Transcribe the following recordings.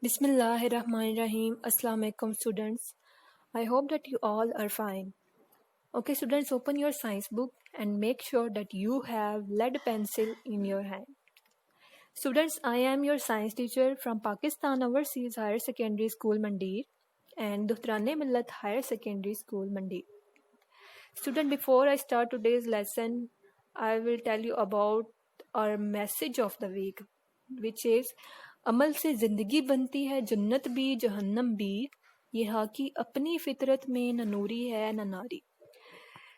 Bismillahirrahmanirrahim. Assalamu alaikum students. I hope that you all are fine. Okay students, open your science book and make sure that you have lead pencil in your hand. Students, I am your science teacher from Pakistan Overseas Higher Secondary School Mandir and Duhtrane Millat Higher Secondary School Mandir. Student, before I start today's lesson, I will tell you about our message of the week, which is अमल से ज़िंदगी बनती है जन्नत भी जहन्नम भी, यहाँ की अपनी फितरत में न नूरी है न नारी।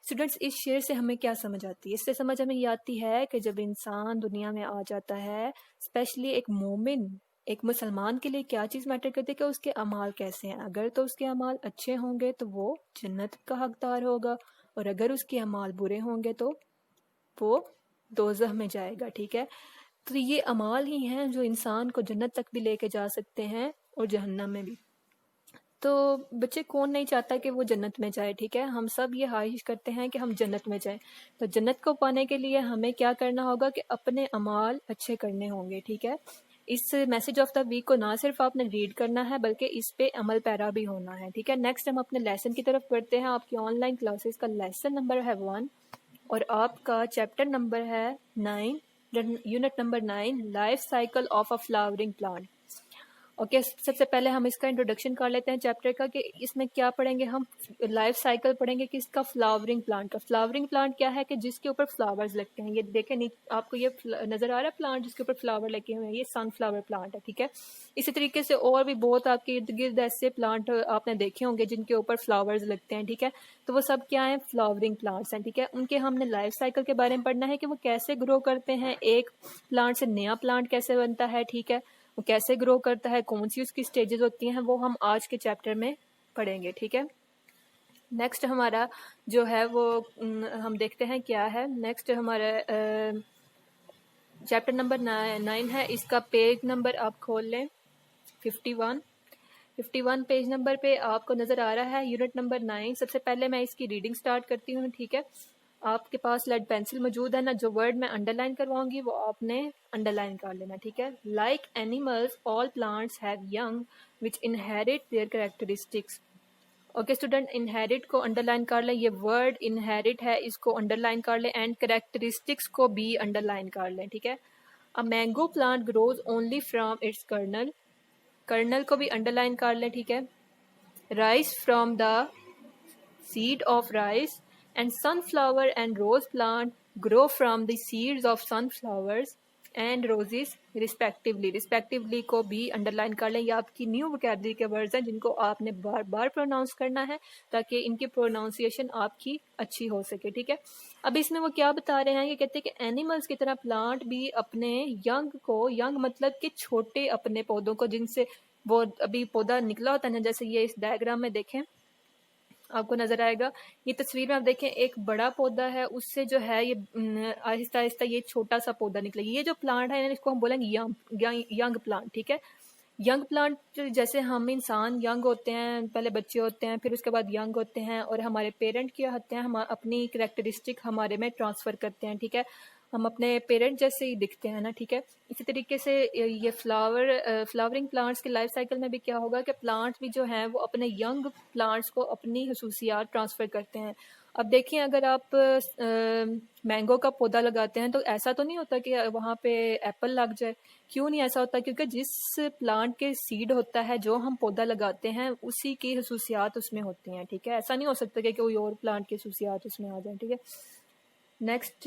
स्टूडेंट्स, इस शेर से हमें क्या समझ आती है? इससे समझ हमें ये आती है कि जब इंसान दुनिया में आ जाता है, स्पेशली एक मोमिन, एक मुसलमान के लिए क्या चीज़ मैटर करती है कि उसके अमाल कैसे हैं। अगर तो उसके अमाल अच्छे होंगे तो वो जन्नत का हकदार होगा, और अगर उसके अमाल बुरे होंगे तो वो दोज़ख में जाएगा। ठीक है, तो ये अमाल ही हैं जो इंसान को जन्नत तक भी लेके जा सकते हैं और जहन्नम में भी। तो बच्चे, कौन नहीं चाहता कि वो जन्नत में जाए? ठीक है, हम सब ये ख्वाहिश करते हैं कि हम जन्नत में जाएं। तो जन्नत को पाने के लिए हमें क्या करना होगा कि अपने अमाल अच्छे करने होंगे। ठीक है, इस मैसेज ऑफ द वीक को ना सिर्फ आपने रीड करना है बल्कि इस पे अमल पैरा भी होना है। ठीक है, नेक्स्ट हम अपने लेसन की तरफ बढ़ते हैं। आपकी ऑनलाइन क्लासेस का लेसन नंबर है 1 और आपका चैप्टर नंबर है 9, unit number 9, life cycle of a flowering plant. Okay, सबसे पहले हम इसका इंट्रोडक्शन कर लेते हैं चैप्टर का कि इसमें क्या पढ़ेंगे हम। लाइफ साइकिल पढ़ेंगे किसका? फ्लावरिंग प्लांट का। फ्लावरिंग प्लांट क्या है कि जिसके ऊपर फ्लावर्स लगते हैं। ये देखें, नहीं आपको ये नजर आ रहा है प्लांट जिसके ऊपर फ्लावर लगे हुए हैं? ये सनफ्लावर प्लांट है। ठीक है, इसी तरीके से और भी बहुत आपके इर्द गिर्द ऐसे प्लांट आपने देखे होंगे जिनके ऊपर फ्लावर्स लगते हैं। ठीक है, तो वो सब क्या है? फ्लावरिंग प्लांट्स हैं। ठीक है, उनके हमने लाइफ साइकिल के बारे में पढ़ना है कि वो कैसे ग्रो करते हैं, एक प्लांट से नया प्लांट कैसे बनता है। ठीक है, वो कैसे ग्रो करता है, कौन सी उसकी स्टेजेस होती हैं, वो हम आज के चैप्टर में पढ़ेंगे। ठीक है, नेक्स्ट हमारा जो है वो हम देखते हैं क्या है। नेक्स्ट हमारा चैप्टर नंबर 9 है। इसका पेज नंबर आप खोल लें 51 पेज नंबर पे आपको नज़र आ रहा है यूनिट नंबर 9। सबसे पहले मैं इसकी रीडिंग स्टार्ट करती हूँ। ठीक है, आपके पास लेड पेंसिल मौजूद है ना? जो वर्ड मैं अंडरलाइन करवाऊंगी वो आपने अंडरलाइन कर लेना। ठीक है, like animals all plants have young which inherit there characteristics. Okay student, inherit को अंडरलाइन कर लें, ये वर्ड इनहेरिट है, इसको अंडरलाइन कर लें, एंड कैरेक्टरिस्टिक्स को भी अंडरलाइन कर लें। ठीक है, a mango plant grows only from its kernel, kernel को भी अंडरलाइन कर लें। ठीक है, rice from the seed of rice, and sunflower and rose plant grow from the seeds of sunflowers and roses respectively। respectively को भी underline कर लें। ये आपकी न्यू वोकैबुलरी के वर्ड्स हैं जिनको आपने बार बार प्रोनाउंस करना है ताकि इनकी प्रोनाउंसिएशन आपकी अच्छी हो सके। ठीक है, अब इसमें वो क्या बता रहे हैं कि कहते हैं कि एनिमल्स की तरह प्लांट भी अपने यंग को, यंग मतलब कि छोटे अपने पौधों को, जिनसे वो अभी पौधा निकला होता है ना, जैसे ये इस डायग्राम में देखें आपको नजर आएगा। ये तस्वीर में आप देखें, एक बड़ा पौधा है, उससे जो है ये आहिस्ता आहिस्ता ये छोटा सा पौधा निकलेगा। ये जो प्लांट है इसको हम बोलेंगे यंग प्लांट। ठीक है, यंग प्लांट जैसे हम इंसान यंग होते हैं, पहले बच्चे होते हैं, फिर उसके बाद यंग होते हैं, और हमारे पेरेंट क्या होते हैं, हम अपनी कैरेक्टरिस्टिक हमारे में ट्रांसफर करते हैं। ठीक है, हम अपने पेरेंट जैसे ही दिखते हैं ना। ठीक है, इसी तरीके से ये फ्लावरिंग प्लांट्स के लाइफ साइकिल में भी क्या होगा कि प्लांट्स भी जो हैं वो अपने यंग प्लांट्स को अपनी खसूसियात ट्रांसफ़र करते हैं। अब देखिए, अगर आप मैंगो का पौधा लगाते हैं तो ऐसा तो नहीं होता कि वहाँ पे एप्पल लग जाए। क्यों नहीं ऐसा होता? क्योंकि जिस प्लांट के सीड होता है, जो हम पौधा लगाते हैं, उसी की खसूसियात उसमें होती हैं। ठीक है, ऐसा नहीं हो सकता कि कोई और प्लांट की खसूसियात उसमें आ जाए। ठीक है, नेक्स्ट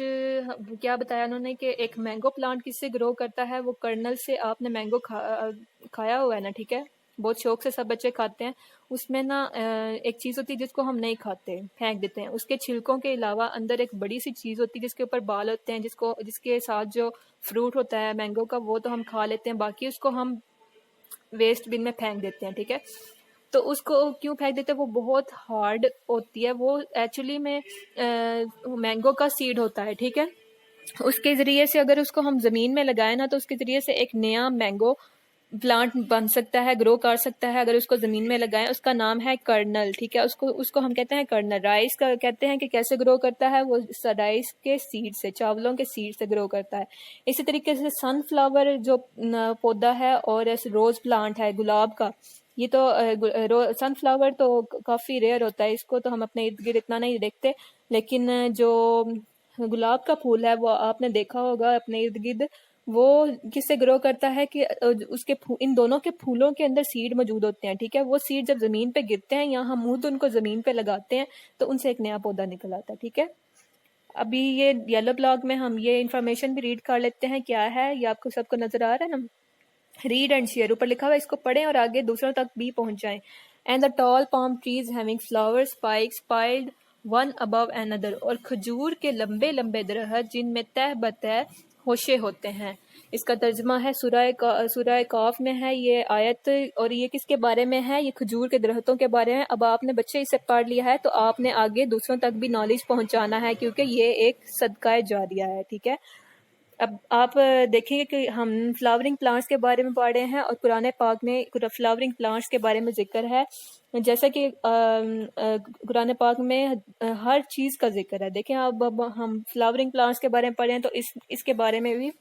क्या बताया उन्होंने कि एक मैंगो प्लांट किससे ग्रो करता है? वो कर्नल से। आपने मैंगो खाया हुआ है ना? ठीक है, बहुत शौक से सब बच्चे खाते हैं। उसमें ना एक चीज़ होती है जिसको हम नहीं खाते, फेंक देते हैं। उसके छिलकों के अलावा अंदर एक बड़ी सी चीज़ होती है जिसके ऊपर बाल होते हैं, जिसके साथ जो फ्रूट होता है मैंगो का, वो तो हम खा लेते हैं, बाकी उसको हम वेस्ट बिन में फेंक देते हैं। ठीक है, तो उसको क्यों फेंक देते हैं? वो बहुत हार्ड होती है, वो एक्चुअली में मैंगो का सीड होता है। ठीक है, उसके ज़रिए से अगर उसको हम ज़मीन में लगाएं ना, तो उसके ज़रिए से एक नया मैंगो प्लांट बन सकता है, ग्रो कर सकता है अगर उसको ज़मीन में लगाएं, उसका नाम है कर्नल, ठीक है। उसको हम कहते हैं कर्नल। राइस का कहते हैं कि कैसे ग्रो करता है, वो राइस के सीड से, चावलों के सीड से ग्रो करता है। इसी तरीके से सनफ्लावर जो पौधा है और रोज़ प्लांट है गुलाब का, ये तो सनफ्लावर तो काफ़ी रेयर होता है, इसको तो हम अपने इर्द गिर्द इतना नहीं देखते, लेकिन जो गुलाब का फूल है वो आपने देखा होगा अपने इर्द गिर्द, वो किससे ग्रो करता है कि उसके इन दोनों के फूलों के अंदर सीड मौजूद होते हैं, ठीक है। वो सीड जब जमीन पे गिरते हैं या हम मुंह तो उनको जमीन पे लगाते हैं तो उनसे एक नया पौधा निकल आता है, ठीक है। अभी ये येलो ब्लॉग में हम ये इन्फॉर्मेशन भी रीड कर लेते हैं, क्या है ये आपको सबको नजर आ रहा है ना। रीड एंड शेयर ऊपर लिखा हुआ है, इसको पढ़ें और आगे दूसरों तक भी पहुंचाएं। And the tall palm trees having flowers spikes piled one above another, और खजूर के लंबे लंबे दरख्त जिनमें तह बतह होशे होते हैं। इसका तर्जमा है सूरह काफ में है ये आयत, और ये किसके बारे में है, ये खजूर के दरख्तों के बारे में। अब आपने बच्चे इसे पढ़ लिया है तो आपने आगे दूसरों तक भी नॉलेज पहुंचाना है, क्योंकि ये एक सदका जारिया है, ठीक है। अब आप देखेंगे कि हम फ्लावरिंग प्लांट्स के बारे में पढ़ रहे हैं और कुरान पाक में फ्लावरिंग प्लांट्स के बारे में जिक्र है, जैसा कि कुरान पाक में हर चीज़ का जिक्र है। देखें अब हम फ्लावरिंग प्लांट्स के बारे में पढ़ रहे हैं तो इसके बारे में भी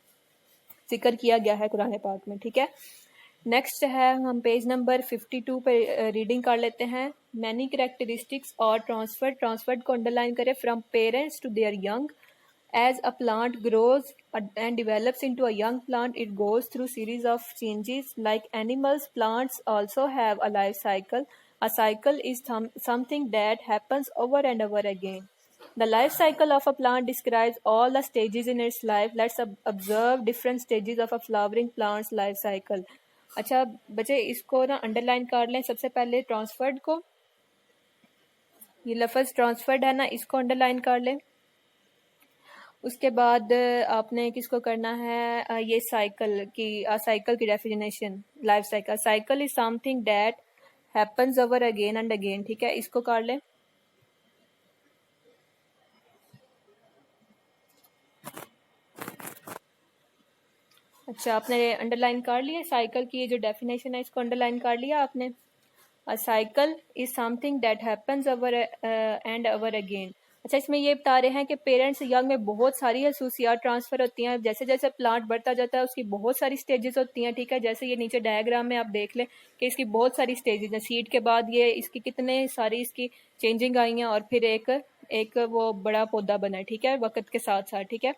जिक्र किया गया है कुरान पाक में, ठीक है। नेक्स्ट है, हम पेज नंबर 52 पे रीडिंग कर लेते हैं। मैनी करेक्टरिस्टिक्स और ट्रांसफर्ड को अंडरलाइन करें। From parents to their young, as a plant grows and develops into a young plant, it goes through series of changes. Like animals, plants also have a life cycle. A cycle is something that happens over and over again. The life cycle of a plant describes all the stages in its life. Let's observe different stages of a flowering plant's life cycle. अच्छा बच्चे, इसको ना underline कर लें। सबसे पहले transferred को, ये लफ्ज़ ट्रांसफर्ड है ना, इसको अंडरलाइन कर लें। उसके बाद आपने किसको करना है, ये साइकिल की definition, life cycle. Cycle is something that happens over again and again, ठीक है। इसको कर लें। अच्छा, आपने अंडरलाइन कर लिया साइकिल की ये जो डेफिनेशन है, इसको अंडरलाइन कर लिया आपने। अ cycle is something that happens over and over again. अच्छा, इसमें ये बता रहे हैं कि पेरेंट्स यंग में बहुत सारी खसूसियात ट्रांसफर होती हैं। जैसे जैसे प्लांट बढ़ता जाता है उसकी बहुत सारी स्टेजेस होती हैं, ठीक है। जैसे ये नीचे डायग्राम में आप देख लें कि इसकी बहुत सारी स्टेजेस हैं। सीड के बाद ये इसकी कितने सारी इसकी चेंजिंग आई हैं और फिर एक वो बड़ा पौधा बना है, ठीक है, वक्त के साथ साथ, ठीक है।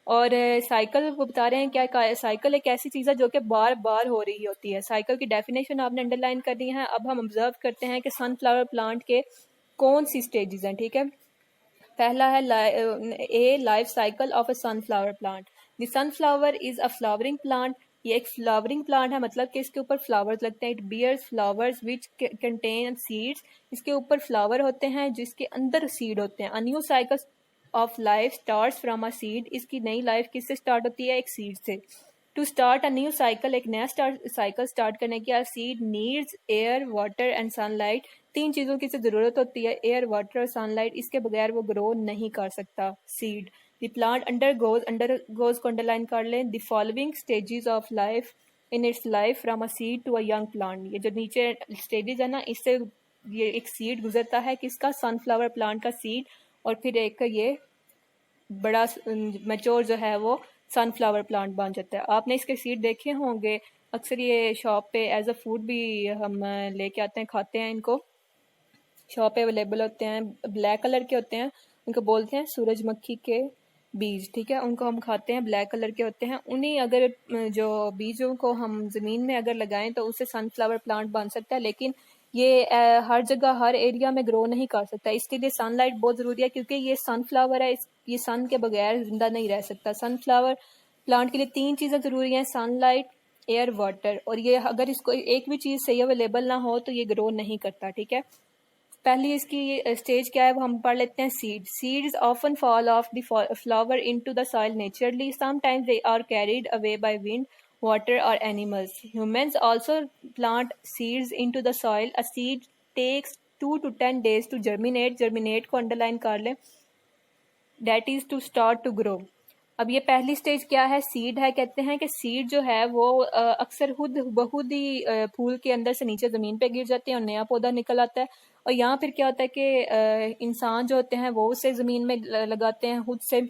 और साइकिल वो बता रहे हैं क्या, साइकिल एक ऐसी चीज़ है जो कि बार बार हो रही होती है। साइकिल की डेफिनेशन आपने अंडरलाइन कर दी है। अब हम ऑब्जर्व करते हैं कि सनफ्लावर प्लांट के कौन सी स्टेजेस हैं, ठीक है। पहला है ए life cycle of a sunflower plant. The sunflower is a flowering plant. ये एक फ्लावरिंग प्लांट है, मतलब कि इसके ऊपर फ्लावर्स लगते हैं। It bears flowers which contain seeds. इसके ऊपर फ्लावर होते हैं जिसके अंदर सीड होते हैं। अ new cycle of life starts from a seed. इसकी नई लाइफ किससे स्टार्ट होती है, एक सीड से। To start a new cycle, एक नया साइकिल स्टार्ट करने की, seed needs air water and sunlight. 3 चीज़ों की ज़रूरत होती है, एयर वाटर और सनलाइट। इसके बगैर वो ग्रो नहीं कर सकता सीड। द प्लांट अंडरगोज को अंडरलाइन कर लें। The following stages of life in its life from a seed to a young plant. ये जो नीचे स्टेजेस है ना, इससे ये एक सीड गुजरता है, किसका, सनफ्लावर प्लांट का सीड, और फिर एक ये बड़ा मैच्योर जो है वो सनफ्लावर प्लांट बन जाता है। आपने इसके सीड देखे होंगे, अक्सर ये शॉप पे एज अ फूड भी हम लेके आते हैं, खाते हैं इनको। शॉप पे अवेलेबल होते हैं, ब्लैक कलर के होते हैं, उनको बोलते हैं सूरजमुखी के बीज, ठीक है। उनको हम खाते हैं, ब्लैक कलर के होते हैं। उन्हीं अगर जो बीजों को हम ज़मीन में अगर लगाएं तो उससे सनफ्लावर प्लांट बन सकता है, लेकिन ये हर जगह हर एरिया में ग्रो नहीं कर सकता। इसके लिए सनलाइट बहुत ज़रूरी है, क्योंकि ये सनफ्लावर है, ये सन के बगैर जिंदा नहीं रह सकता। सनफ्लावर प्लांट के लिए 3 चीज़ें ज़रूरी हैं, सनलाइट, एयर, वाटर। और ये अगर इसको एक भी चीज़ सही अवेलेबल ना हो तो ये ग्रो नहीं करता, ठीक है। पहली इसकी स्टेज क्या है वो हम पढ़ लेते हैं। Seeds often fall off the flower into the soil naturally. Sometimes they are carried away by wind, water, or animals. Humans also plant seeds into the soil. A seed takes 2 to 10 days to germinate. Germinate को underline कर लें. That is to start to grow. अब ये पहली stage क्या है, seed है। कहते हैं कि सीड जो है वो अक्सर खुद बहुत ही फूल के अंदर से नीचे ज़मीन पे गिर जाते हैं और नया पौधा निकल आता है। और यहाँ फिर क्या होता है कि इंसान जो होते हैं वो उसे ज़मीन में लगाते हैं खुद से।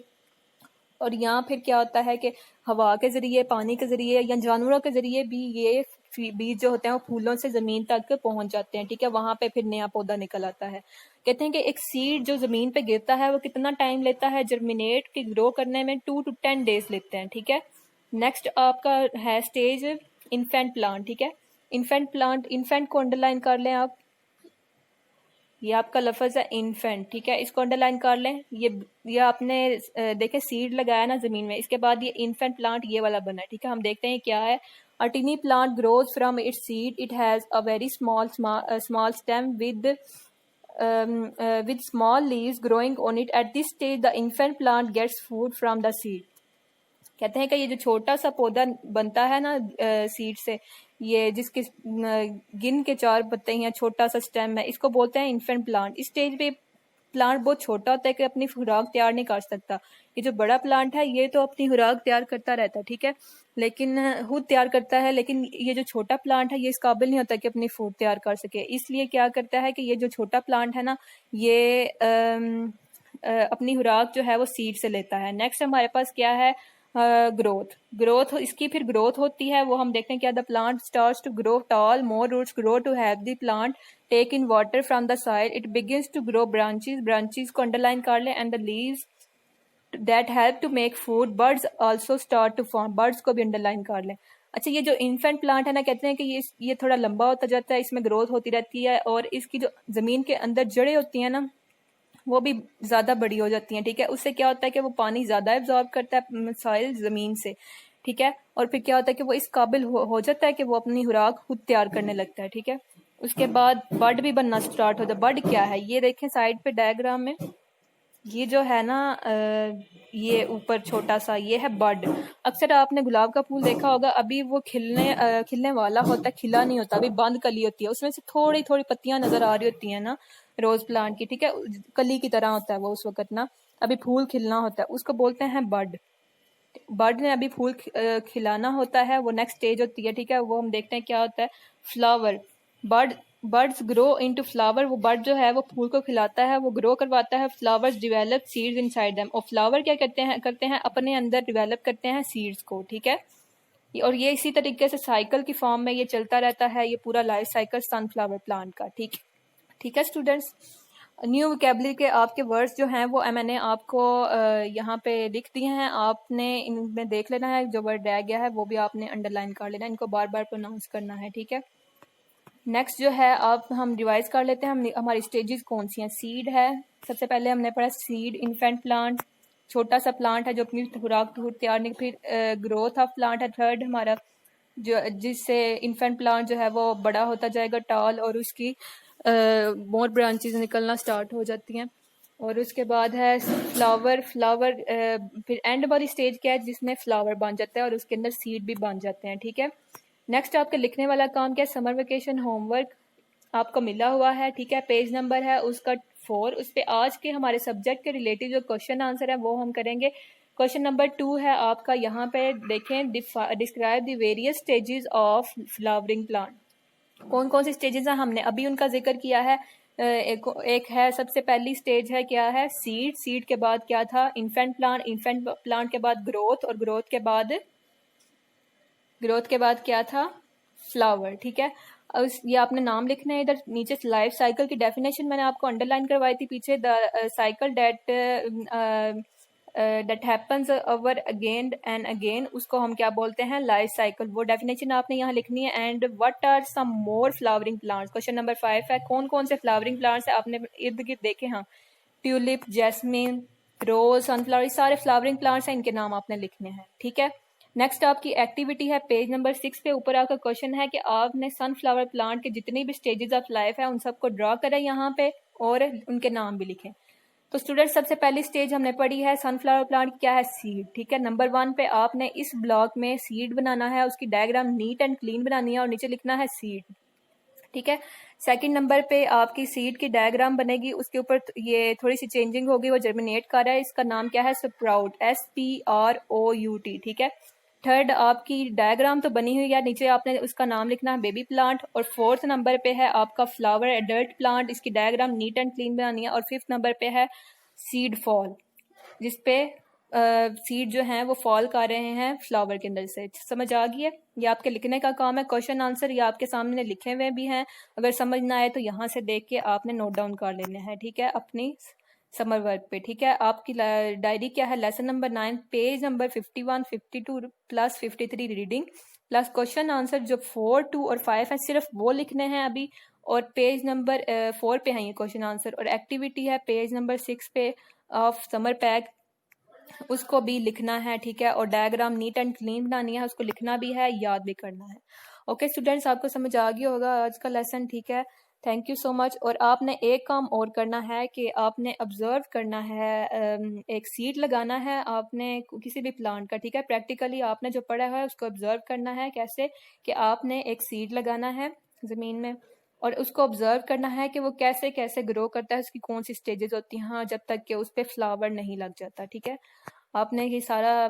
और यहाँ फिर क्या होता है कि हवा के ज़रिए, पानी के ज़रिए या जानवरों के ज़रिए भी ये बीज जो होते हैं वो फूलों से ज़मीन तक पहुँच जाते हैं, ठीक है। वहाँ पे फिर नया पौधा निकल आता है। कहते हैं कि एक सीड जो ज़मीन पे गिरता है वो कितना टाइम लेता है जर्मिनेट की ग्रो करने में, 2 to 10 डेज लेते हैं, ठीक है। नेक्स्ट आपका है स्टेज इन्फेंट प्लांट, ठीक है। इन्फेंट प्लांट, इन्फेंट को अंडरलाइन कर लें आप, ये आपका लफ्ज़ है इन्फेंट, ठीक है। इसको अंडरलाइन कर लें। ये आपने देखे सीड लगाया ना ज़मीन में, इसके बाद ये इन्फेंट प्लांट ये वाला बना है, ठीक है। हम देखते हैं क्या है। A tiny plant grows from its seed, it has a very small stem with small leaves growing on it. At this stage, the infant plant gets food from the seed. कहते हैं कि ये जो छोटा सा पौधा बनता है ना सीड से, ये जिसके गिन के 4 पत्ते हैं, छोटा सा स्टेम है, इसको बोलते हैं इन्फेंट प्लांट। इस स्टेज पे प्लांट बहुत छोटा होता है कि अपनी खुराक तैयार नहीं कर सकता। ये जो बड़ा प्लांट है ये तो अपनी खुराक तैयार करता रहता है, ठीक है, लेकिन खुद तैयार करता है। लेकिन ये जो छोटा प्लांट है ये इस काबिल नहीं होता कि अपनी फूड तैयार कर सके। इसलिए क्या करता है कि ये जो छोटा प्लांट है ना, ये अपनी खुराक जो है वो सीड से लेता है। नेक्स्ट हमारे पास क्या है, ग्रोथ इसकी फिर ग्रोथ होती है, वो हम देखते हैं क्या, the plant starts to grow tall, more roots grow to have the plant take in water from the soil, it begins to grow branches को अंडरलाइन कर लें, and the leaves that help to make food, birds also start to form, birds को भी underline कर लें। अच्छा, ये जो इन्फेंट प्लांट है ना, कहते हैं कि ये थोड़ा लंबा होता जाता है, इसमें ग्रोथ होती रहती है और इसकी जो जमीन के अंदर जड़ें होती हैं ना वो भी ज़्यादा बड़ी हो जाती हैं, ठीक है। उससे क्या होता है कि वो पानी ज़्यादा एब्जॉर्ब करता है सॉइल ज़मीन से, ठीक है। और फिर क्या होता है कि वो इस काबिल हो जाता है कि वो अपनी खुराक खुद तैयार करने लगता है, ठीक है। उसके बाद बड भी बनना स्टार्ट हो जाता है। बड क्या है, ये देखें साइड पे डायग्राम में, ये जो है ना ये ऊपर छोटा सा ये है बड। अक्सर आपने गुलाब का फूल देखा होगा, अभी वो खिलने वाला होता है, खिला नहीं होता, अभी बंद कली होती है, उसमें से थोड़ी थोड़ी पत्तियां नजर आ रही होती हैं ना रोज प्लांट की, ठीक है। कली की तरह होता है वो उस वक्त ना, अभी फूल खिलना होता है, उसको बोलते हैं बड। बर्ड ने अभी फूल खिलाना होता है, वो नेक्स्ट स्टेज होती है, ठीक है। वो हम देखते हैं क्या होता है, flower. Birds grow into flower, वो बर्ड जो है वो फूल को खिलाता है, वो ग्रो करवाता है। Flowers develop seeds inside them, और फ्लावर क्या करते हैं अपने अंदर डिवेलप करते हैं सीड्स को, ठीक है। और ये इसी तरीके से साइकिल की फॉर्म में ये चलता रहता है, ये पूरा लाइफ साइकिल सनफ्लावर प्लांट का, ठीक है स्टूडेंट्स। न्यू वोकेबलरी के आपके वर्ड्स जो हैं वो मैंने आपको यहाँ पे लिख दिए हैं, आपने इनमें देख लेना है, जो वर्ड रह गया है वो भी आपने अंडरलाइन कर लेना है, इनको बार बार प्रोनाउंस करना है, ठीक है। नेक्स्ट जो है आप हम रिवाइज कर लेते हैं, हमारी स्टेजेस कौन सी हैं। सीड है, सबसे पहले हमने पढ़ा सीड, इन्फेंट प्लांट छोटा सा प्लांट है जो अपनी खुराक तैयार नहीं, फिर ग्रोथ ऑफ प्लांट है थर्ड हमारा, जो जिससे इन्फेंट प्लांट जो है वो बड़ा होता जाएगा टॉल, और उसकी मोर ब्रांचेस निकलना स्टार्ट हो जाती हैं। और उसके बाद है फ्लावर। फिर एंड वाली स्टेज क्या है जिसमें फ्लावर बन जाता है और उसके अंदर सीड भी बन जाते हैं, ठीक है। नेक्स्ट आपके लिखने वाला काम क्या है, समर वेकेशन होमवर्क आपको मिला हुआ है, ठीक है। पेज नंबर है उसका 4, उस पर आज के हमारे सब्जेक्ट के रिलेटिव जो क्वेश्चन आंसर है वो हम करेंगे। क्वेश्चन नंबर 2 है आपका, यहाँ पे देखें, describe the various stages of flowering plant. कौन कौन सी स्टेजेस हैं हमने अभी उनका जिक्र किया है। एक है, सबसे पहली स्टेज है क्या है, सीड के बाद क्या था, इन्फेंट प्लांट के बाद ग्रोथ, और ग्रोथ के बाद क्या था, फ्लावर, ठीक है। ये आपने नाम लिखना है इधर नीचे। लाइफ साइकिल की डेफिनेशन मैंने आपको अंडरलाइन करवाई थी पीछे, the cycle that happens over again and again, उसको हम क्या बोलते हैं, लाइफ साइकिल। वो डेफिनेशन आपने यहाँ लिखनी है। And what are some more flowering plants, question number 5 है, कौन कौन से फ्लावरिंग प्लांट्स है आपने इर्द गिर्द देखे, हाँ, ट्यूलिप, जैस्मिन, रोज, सनफ्लावर, सारे फ्लावरिंग प्लांट्स हैं, इनके नाम आपने लिखने हैं, ठीक है। नेक्स्ट आपकी एक्टिविटी है पेज नंबर 6 पे, ऊपर आपका क्वेश्चन है कि आपने सनफ्लावर प्लांट के जितनी भी स्टेजेस ऑफ लाइफ है उन सबको ड्रॉ करें यहाँ पे और उनके नाम भी लिखें। तो स्टूडेंट्स सबसे पहली स्टेज हमने पढ़ी है सनफ्लावर प्लांट क्या है, सीड, ठीक है। नंबर 1 पे आपने इस ब्लॉक में सीड बनाना है, उसकी डायग्राम नीट एंड क्लीन बनानी है और नीचे लिखना है सीड, ठीक है। सेकंड नंबर पे आपकी सीड की डायग्राम बनेगी, उसके ऊपर ये थोड़ी सी चेंजिंग होगी, वो जर्मिनेट कर रहा है, इसका नाम क्या है, स्प्राउट, SPROUT। ठीक है। थर्ड आपकी डायग्राम तो बनी हुई है, नीचे आपने उसका नाम लिखना है बेबी प्लांट। और फोर्थ नंबर पे है आपका फ्लावर एडल्ट प्लांट, इसकी डायग्राम नीट एंड क्लीन बनानी है। और फिफ्थ नंबर पे है सीड फॉल, जिसपे सीड जो हैं वो फॉल कर रहे हैं फ्लावर के अंदर से। समझ आ गई है? ये आपके लिखने का काम है। क्वेश्चन आंसर ये आपके सामने लिखे हुए भी हैं, अगर समझ ना आए तो यहाँ से देख के आपने नोट डाउन कर लेने हैं। ठीक है, अपनी समर वर्क पे। ठीक है, आपकी डायरी क्या है, lesson number 9 page number 51 52 plus 53 reading plus question answer जो 4 2 और 5 है, सिर्फ वो लिखने हैं अभी। और पेज नंबर 4 पे है ये क्वेश्चन आंसर। और एक्टिविटी है पेज नंबर 6 पे ऑफ समर पैक, उसको भी लिखना है। ठीक है, और डायग्राम नीट एंड क्लीन बनानी है, उसको लिखना भी है, याद भी करना है। ओके स्टूडेंट्स, आपको समझ आ गया होगा आज का लेसन। ठीक है, थैंक यू सो मच। और आपने एक काम और करना है कि आपने ऑब्जर्व करना है, एक सीड लगाना है आपने किसी भी प्लांट का। ठीक है, प्रैक्टिकली आपने जो पढ़ा है उसको ऑब्जर्व करना है। कैसे कि आपने एक सीड लगाना है ज़मीन में और उसको ऑब्जर्व करना है कि वो कैसे कैसे ग्रो करता है, उसकी कौन सी स्टेजेस होती हैं, हाँ, जब तक कि उस पर फ्लावर नहीं लग जाता। ठीक है, आपने ये सारा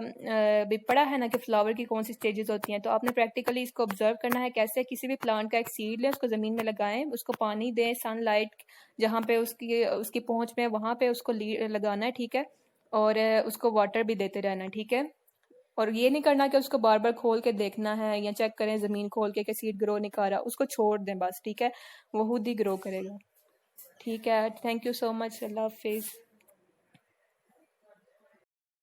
भी पढ़ा है ना कि फ्लावर की कौन सी स्टेजेस होती हैं, तो आपने प्रैक्टिकली इसको ऑब्जर्व करना है। कैसे किसी भी प्लांट का एक सीड लें, उसको ज़मीन में लगाएं, उसको पानी दें, सनलाइट जहाँ पे उसकी उसकी पहुँच में वहाँ पे उसको लगाना है। ठीक है, और उसको वाटर भी देते रहना है। ठीक है, और ये नहीं करना कि उसको बार बार खोल के देखना है या चेक करें ज़मीन खोल के कि सीड ग्रो नहीं कर रहा, उसको छोड़ दें बस। ठीक है, वो खुद ही ग्रो करेगा। ठीक है, थैंक यू सो मच, अल्लाह हाफिज़।